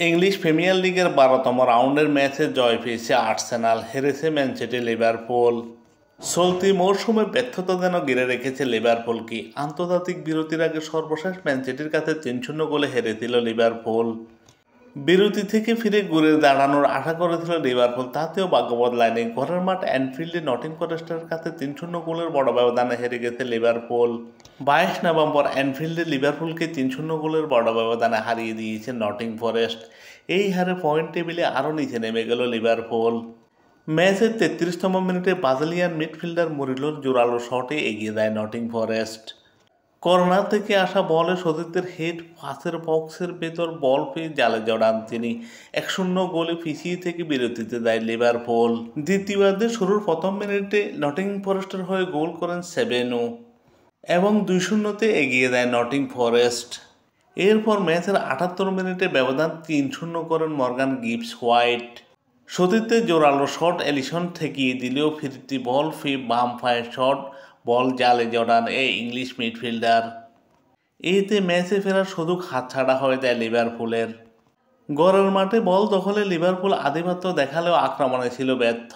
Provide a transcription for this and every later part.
English premier লিগের ১২তম রাউন্ডের ম্যাচে জয় পেয়েছে আর্সেনাল, হেরেছে ম্যান সিটি লিভারপুল। চলতি মৌসুমে ব্যর্থতা যেন ঘিরে রেখেছে লিভারপুলকে। আন্তর্জাতিক বিরতির আগে সর্বশেষ ম্যান সিটির কাছে ৩-০ গোলে হেরেছিল লিভারপুল। বিরতি থেকে ফিরে ঘুরে দাঁড়ানোর আশা করেছিল লিভারপুল, তাতেও ভাগ্য বদলায়নি। ঘরের মাঠ অ্যানফিল্ডে নটিং ফরেস্টের কাছে ৩-০ গোলের বড় ব্যবধানে হেরে গেছে লিভারপুল। ২২ নভেম্বর অ্যানফিল্ডে লিভারপুলকে ৩-০ গোলের বড় ব্যবধানে হারিয়ে দিয়েছে নটিং ফরেস্ট। এই হারে পয়েন্ট টেবিলে আরও নিচে নেমে গেল লিভারপুল। ম্যাচের ৩৩তম মিনিটে ব্রাজিলিয়ান মিডফিল্ডার মুরিলোর জোরালো শটে এগিয়ে দেয় নটিং ফরেস্ট। কর্নার থেকে আসা বলে সতীর্থের হেড পাসের বক্সের ভেতর বল পেয়ে জালে জড়ান তিনি। ১-০ গোলে পিছিয়ে থেকে বিরতিতে দেয় লিভারপুল। দ্বিতীয়ার্ধে শুরুর প্রথম মিনিটে নটিং ফরেস্টের হয়ে গোল করেন সেবেনো এবং ২-০-তে এগিয়ে দেয় নটিং ফরেস্ট। এরপর ম্যাচের ৭৮ মিনিটে ব্যবধান ৩-০ করেন মর্গান গিবস হোয়াইট। সতীর্থের জোরালো শট এলিসন ঠেকিয়ে দিলেও ফিরতি বল পেয়ে বাম পায়ের শট বল জালে জড়ান এই ইংলিশ মিডফিল্ডার। এতে ম্যাচে ফেরার সুযোগ হাতছাড়া হয়ে যায় লিভারপুলের। ঘরের মাঠে বল দখলে লিভারপুল আধিপত্য দেখালেও আক্রমণে ছিল ব্যর্থ।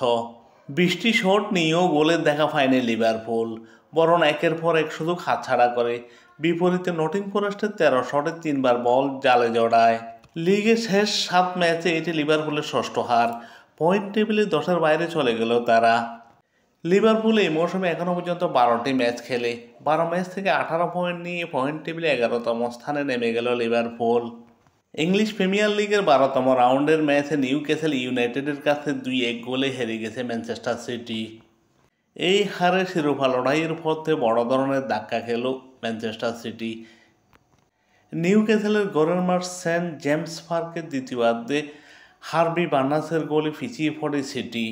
২০টি শট নিয়েও গোলের দেখা পায়নি লিভারপুল, বরং একের পর এক সুযোগ হাতছাড়া করে। বিপরীতে নটিং ফরেস্টের ১৩ শটে ৩বার বল জালে জড়ায়। লিগের শেষ ৭ ম্যাচে এটি লিভারপুলের ষষ্ঠ হার। পয়েন্ট টেবিলে ১০-এর বাইরে চলে গেল তারা। লিভারপুল এই মৌসুমে এখনও পর্যন্ত ১২টি ম্যাচ খেলে ১২ ম্যাচ থেকে ১৮ পয়েন্ট নিয়ে পয়েন্ট টেবিলে ১১তম স্থানে নেমে গেল লিভারপুল। ইংলিশ প্রিমিয়ার লিগের ১২তম রাউন্ডের ম্যাচে নিউক্যাসল ইউনাইটেডের কাছে ২-১ গোলে হেরে গেছে ম্যানচেস্টার সিটি। এই হারে শিরোপা লড়াইয়ের পথে বড় ধরনের ধাক্কা খেল ম্যানচেস্টার সিটি। নিউক্যাসলের ঘরের মাঠ সেন্ট জেমস পার্কের দ্বিতীয়ার্ধে হার্বি বার্নাসের গোলে পিছিয়ে পড়ে সিটি।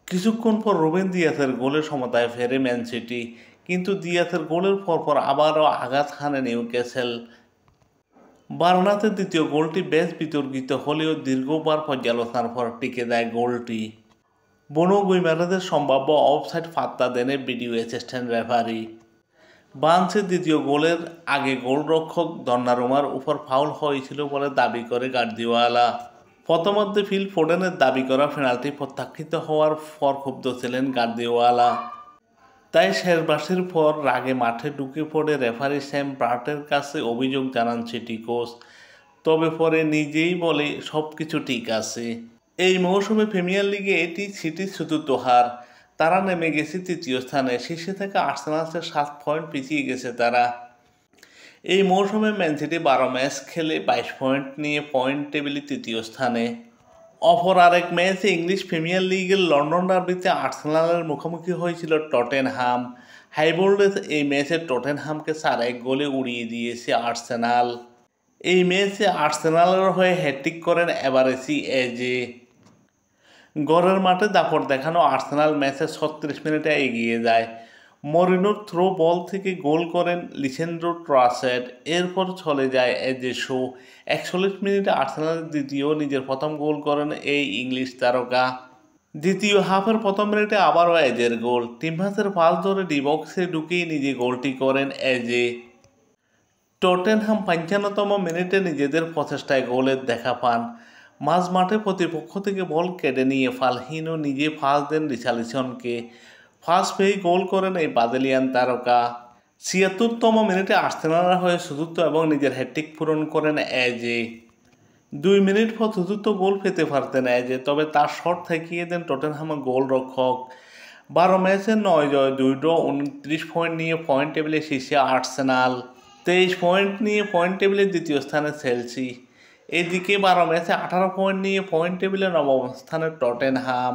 কিছুক্ষণ পর রুবেন দিয়াসের গোলে সমতায় ফেরে ম্যান সিটি, কিন্তু দিয়াসের গোলের পরপর আবারও আঘাত হানে নিউক্যাসল। বার্নাসের দ্বিতীয় গোলটি বেশ বিতর্কিত হলেও দীর্ঘবার পর্যালোচনার পর টিকে দেয় গোলটি। বনো গুইমারেজের সম্ভাব্য অফসাইড পাত্তা দেনে ভিডিও অ্যাসিস্ট্যান্ট রেফারি। বার্নসের দ্বিতীয় গোলের আগে গোলরক্ষক দন্নারুমার উপর ফাউল হয়েছিল বলে দাবি করে গার্দিওলা। প্রথমার্ধে ফিল ফোডেনের দাবি করা পেনাল্টি প্রত্যাখ্যাত হওয়ার পর ক্ষুব্ধ ছিলেন গার্দিওলা। তাই শেষ বাঁশির পর রাগে মাঠে ঢুকে পড়ে রেফারি স্যাম ব্রাটের কাছে অভিযোগ জানান সিটি কোচ। তবে পরে নিজেই বলে সব কিছু ঠিক আছে। এই মৌসুমে প্রিমিয়ার লিগে এটি সিটির চতুর্থ হার। তারা নেমে গেছে তৃতীয় স্থানে। শীর্ষে থেকে আর্সেনালের ৭ পয়েন্ট পিছিয়ে গেছে তারা। এই মৌসুমে ম্যান সিটি ১২ ম্যাচ খেলে ২২ পয়েন্ট নিয়ে পয়েন্ট টেবিলে তৃতীয় স্থানে। অপর আরেক ম্যাচে ইংলিশ প্রিমিয়ার লিগের লন্ডন ডার্বিতে আর্সেনালের মুখোমুখি হয়েছিল টটেনহাম। হাইবোল্ডে এই ম্যাচে টটেনহামকে ৪-১ গোলে উড়িয়ে দিয়েছে আর্সেনাল। এই ম্যাচে আর্সেনালের হয়ে হ্যাট্রিক করেন এভারেসি এজে। ঘরের মাঠে দাপট দেখানো আর্সেনাল ম্যাচে ৩৬ মিনিটে এগিয়ে যায়। মরিনোর থ্রো বল থেকে গোল করেন লিসেন্ড্রো ট্রাসেট। এরপর চলে যায় এজে শো। ৪১ মিনিটে আর্সেনালের দ্বিতীয় নিজের প্রথম গোল করেন এই ইংলিশ তারকা। দ্বিতীয় হাফের প্রথম মিনিটে আবারও এজের গোল। টিম্বাসের পাস ধরে ডি বক্সে ঢুকেই নিজে গোলটি করেন এজে। টটেনহাম ৫৫তম মিনিটে নিজেদের প্রচেষ্টায় গোলের দেখা পান। মাঝ মাঠে প্রতিপক্ষ থেকে বল কেড়ে নিয়ে ফালহিনো নিজে ফাঁস দেন রিচার্লিসনকে। ফাঁস পেয়ে গোল করেন এই ব্রাজিলিয়ান তারকা। ৭৬তম মিনিটে আর্সেনালের হয়ে চতুর্থ এবং নিজের হ্যাট্রিক পূরণ করেন এজে। ২ মিনিট পর চতুর্থ গোল পেতে পারতেন এজে, তবে তার শট ঠেকিয়ে দেন টটেনহামের গোলরক্ষক। ১২ ম্যাচে ৯ জয় ২ ড্র, ২৯ পয়েন্ট নিয়ে পয়েন্ট টেবিলে শীর্ষে আর্সেনাল। ২৩ পয়েন্ট নিয়ে পয়েন্ট টেবিলে দ্বিতীয় স্থানে চেলসি। এদিকে ১২ ম্যাচে ১৮ পয়েন্ট নিয়ে পয়েন্ট টেবিলে নবম স্থানে টটেনহাম।